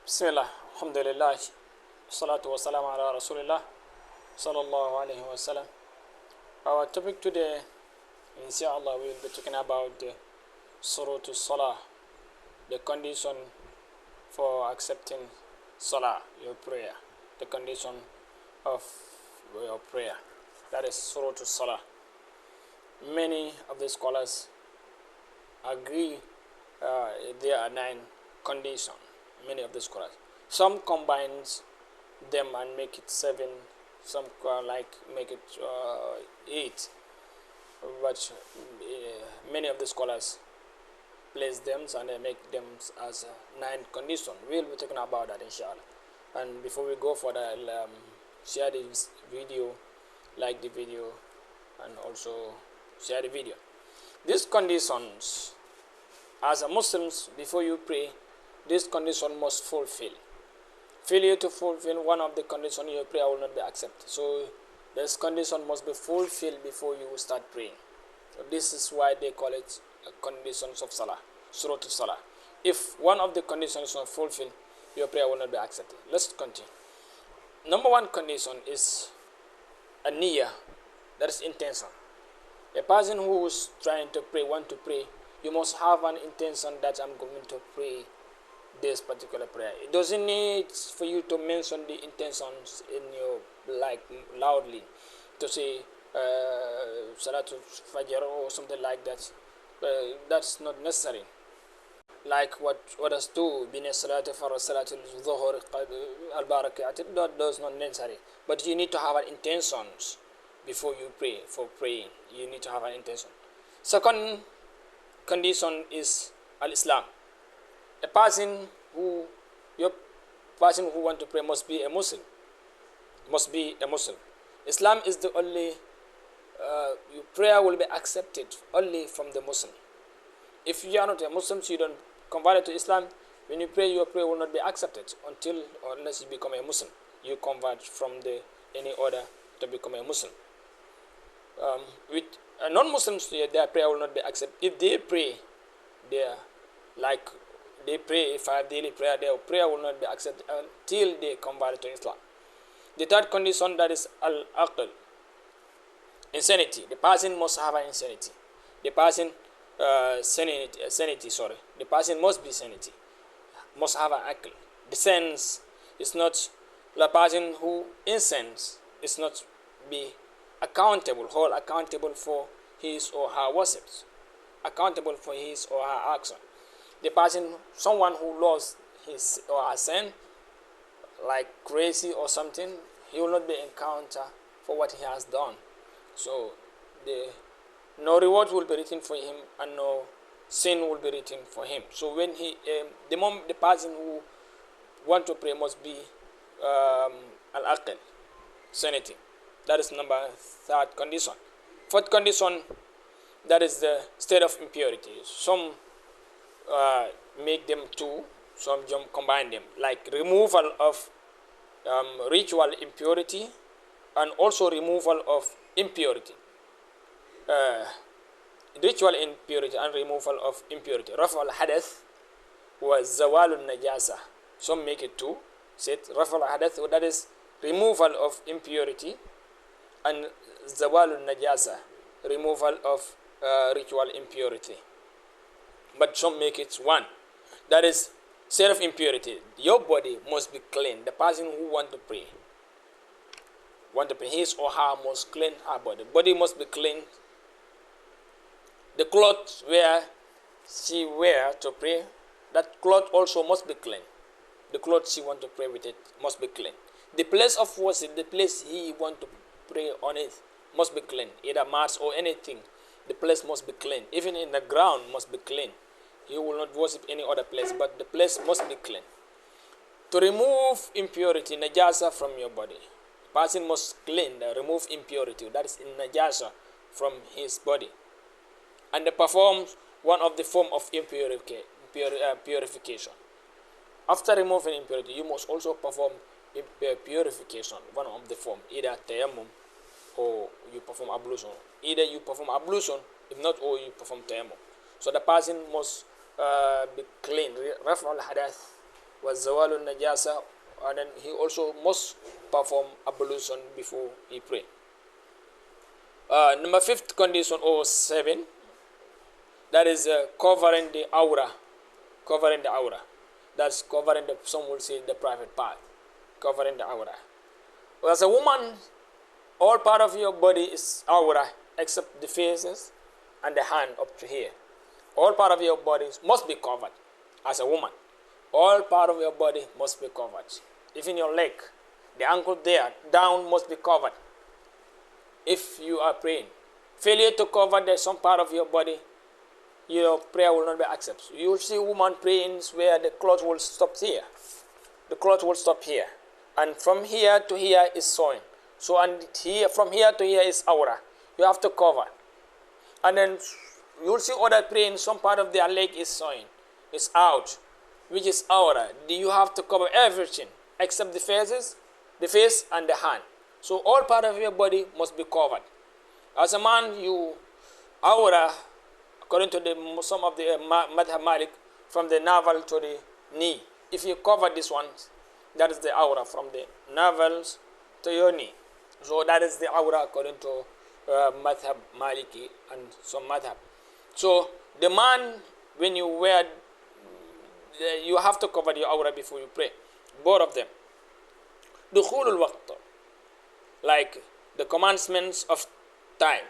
Bismillah, alhamdulillah, salatu wa salam ala rasulillah, sallallahu alayhi wa sallam. Our topic today, inshallah, we will be talking about the surut salah, the condition for accepting salah, your prayer, the condition of your prayer. That is surut salah. Many of the scholars agree there are 9 conditions. Many of the scholars. Some combines them and make it 7. Some make it 8. But many of the scholars place them and they make them as 9 conditions. We'll be talking about that inshallah. And before we go further, I'll share this video, like the video, and also share the video. These conditions, as a Muslims, before you pray, this condition must fulfill. Failure to fulfill one of the conditions, your prayer will not be accepted. So this condition must be fulfilled before you start praying. So this is why they call it conditions of salah, surut salah. If one of the conditions is not fulfilled, your prayer will not be accepted. Let's continue. Number 1 condition is a niyyah, that is intention. A person who is trying to pray, want to pray, you must have an intention that I'm going to pray this particular prayer. It doesn't need for you to mention the intentions in your loudly to say Salatul Fajr or something like that. That's not necessary. Like what others do, bin Salatul for Salatul Dhuhr al Barakah, that does not necessary. But you need to have an intentions before you pray. For praying, you need to have an intention. Second condition is al-Islam. A person who want to pray must be a Muslim. Must be a Muslim. Islam is the only your prayer will be accepted only from the Muslim. If you are not a Muslim, so you don't convert to Islam, when you pray, your prayer will not be accepted until or unless you become a Muslim. You convert from any order to become a Muslim. With non-Muslims, their prayer will not be accepted. If they pray, they pray 5 daily prayer, their prayer will not be accepted until they convert to Islam. The third condition, that is al-aql, insanity. The person must have an insanity. The person sanity. The person must be sanity. Must have an aql. The sense is not the person who insane is not be hold accountable for his or her worships, accountable for his or her action. The person, someone who lost his or her sin, like crazy or something, he will not be encountered for what he has done. So no reward will be written for him and no sin will be written for him. So when the person who want to pray must be al-aql, sanity. That is number 3rd condition. 4th condition, that is the state of impurity. Some make them 2, some combine them, like removal of ritual impurity and also removal of impurity. Ritual impurity and removal of impurity. Rafa al-hadath was zawal al-najasa. Some make it 2. Said Rafa al-hadath, that is removal of impurity, and zawal al-najasa, removal of ritual impurity. But some make it 1. That is self-impurity. Your body must be clean. The person who want to pray, his or her must clean her body. Body must be clean. The cloth where she wear to pray, that cloth also must be clean. The cloth she want to pray with it must be clean. The place of worship, the place he want to pray on it, must be clean. Either mats or anything, the place must be clean. Even in the ground must be clean. You will not worship any other place, but the place must be clean. To remove impurity, najasa, from your body, the person must clean, remove impurity, that is in najasa, from his body, and perform one of the form of purification. After removing impurity, you must also perform purification, one of the form, either tayammum or you perform ablution. Either you perform ablution, if not, or you perform tayammum. So the person must be clean. Raf al-hadath was zawalun najasa, and then he also must perform ablution before he pray. Number 5th condition or 7, that is covering the aura. Covering the aura. That's covering the, some will say, the private part. Covering the aura. Well, as a woman, all part of your body is aura except the faces and the hand up to here. All part of your body must be covered as a woman. All part of your body must be covered. Even your leg, the ankle there, down must be covered. If you are praying, failure to cover some part of your body, your prayer will not be accepted. You will see women praying where the cloth will stop here. The cloth will stop here. And from here to here is sewing. So, and here, from here to here is aura. You have to cover. And then you will see other praying, some part of their leg is sewing. It's out, which is aura. You have to cover everything except the faces, the face and the hand. So all part of your body must be covered. As a man, you aura, according to some of the Madhab Malik, from the navel to the knee. If you cover this one, that is the aura from the navels to your knee. So that is the aura according to Madhab Maliki and some Madhab. So the man, when you wear, you have to cover your aura before you pray. Both of them. Dukhulul waqt, like the commencements of time.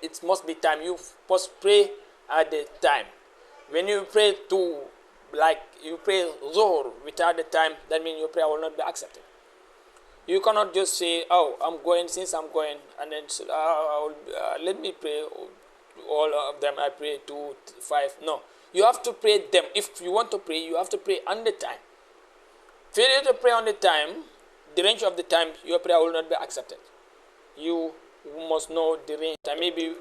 It must be time. You must pray at the time. When you pray like you pray Zuhr without the time, that means your prayer will not be accepted. You cannot just say, oh, I'm going, since I'm going, and then let me pray all of them. I pray 2, 5. No, you have to pray them. If you want to pray, you have to pray on the time. Failure to pray on the time, the range of the time, your prayer will not be accepted. You must know the range. Maybe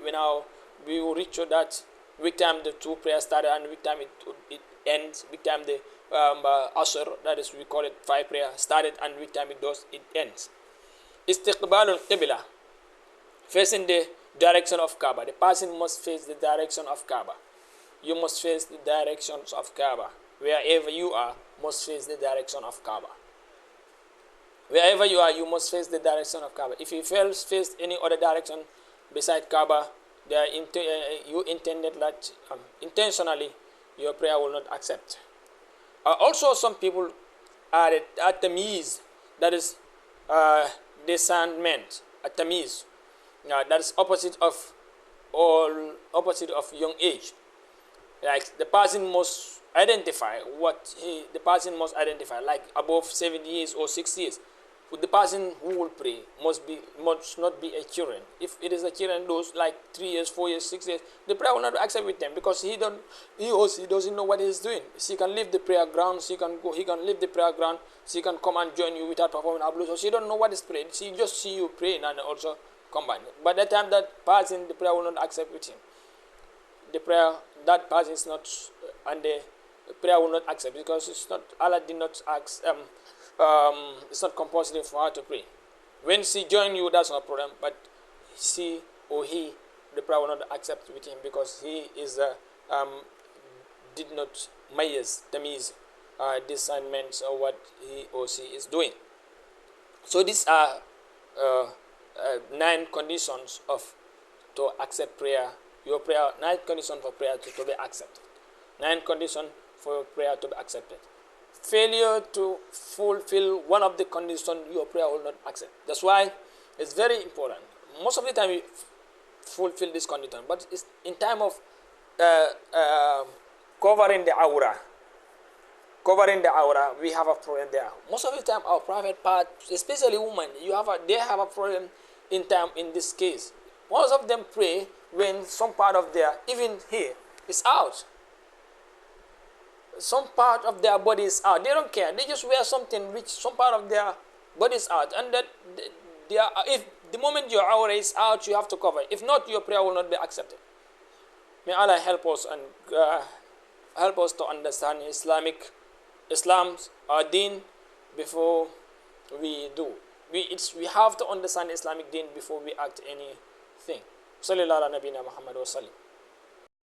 we will reach to that which time the 2 prayers started and which time it ends, which time the Asr, that is, we call it 5 prayer, started and which time it ends. Istiqbal al-Qibla, facing the direction of Kaaba. The person must face the direction of Kaaba. You must face the directions of Kaaba. Wherever you are, must face the direction of Kaaba. Wherever you are, you must face the direction of Kaaba. If you face any other direction beside Kaaba, you intended that intentionally, your prayer will not accept. Also, some people are at tamiz, that is discernment, at tamiz. That is opposite of young age. Like the person must identify the person must identify, like above 7 years or 6 years. The person who will pray must not be a children. If it is a children, those like 3 years, 4 years, 6 years, the prayer will not accept with them because he doesn't know what he is doing. She can leave the prayer ground. He can leave the prayer ground. She can come and join you without performing ablution. So she don't know what is praying. She just see you praying and also combine. By the time that person, the prayer will not accept with him. The prayer, that person is not, and the prayer will not accept because it's not, Allah did not ask. It's not compulsory for her to pray. When she join you, that's no problem. But she or he, the prayer will not accept with him because he is did not tamiz discernment of what he or she is doing. So these are 9 conditions to accept prayer. Your prayer, 9 conditions for prayer to be accepted. 9 conditions for your prayer to be accepted. Failure to fulfill one of the conditions, your prayer will not accept. That's why it's very important. Most of the time you fulfill this condition, but it's in time of covering the aura. Covering the aura, we have a problem there. Most of the time, our private part, especially women, they have a problem in this case. Most of them pray when some part of their, even here, is out. Some part of their body is out. They don't care. They just wear something which some part of their body is out. And that if the moment your aura is out, you have to cover. If not, your prayer will not be accepted. May Allah help us and help us to understand Islam's deen before we do. We have to understand Islamic deen before we act anything. Sallallahu ala nabina Muhammad wa sallam.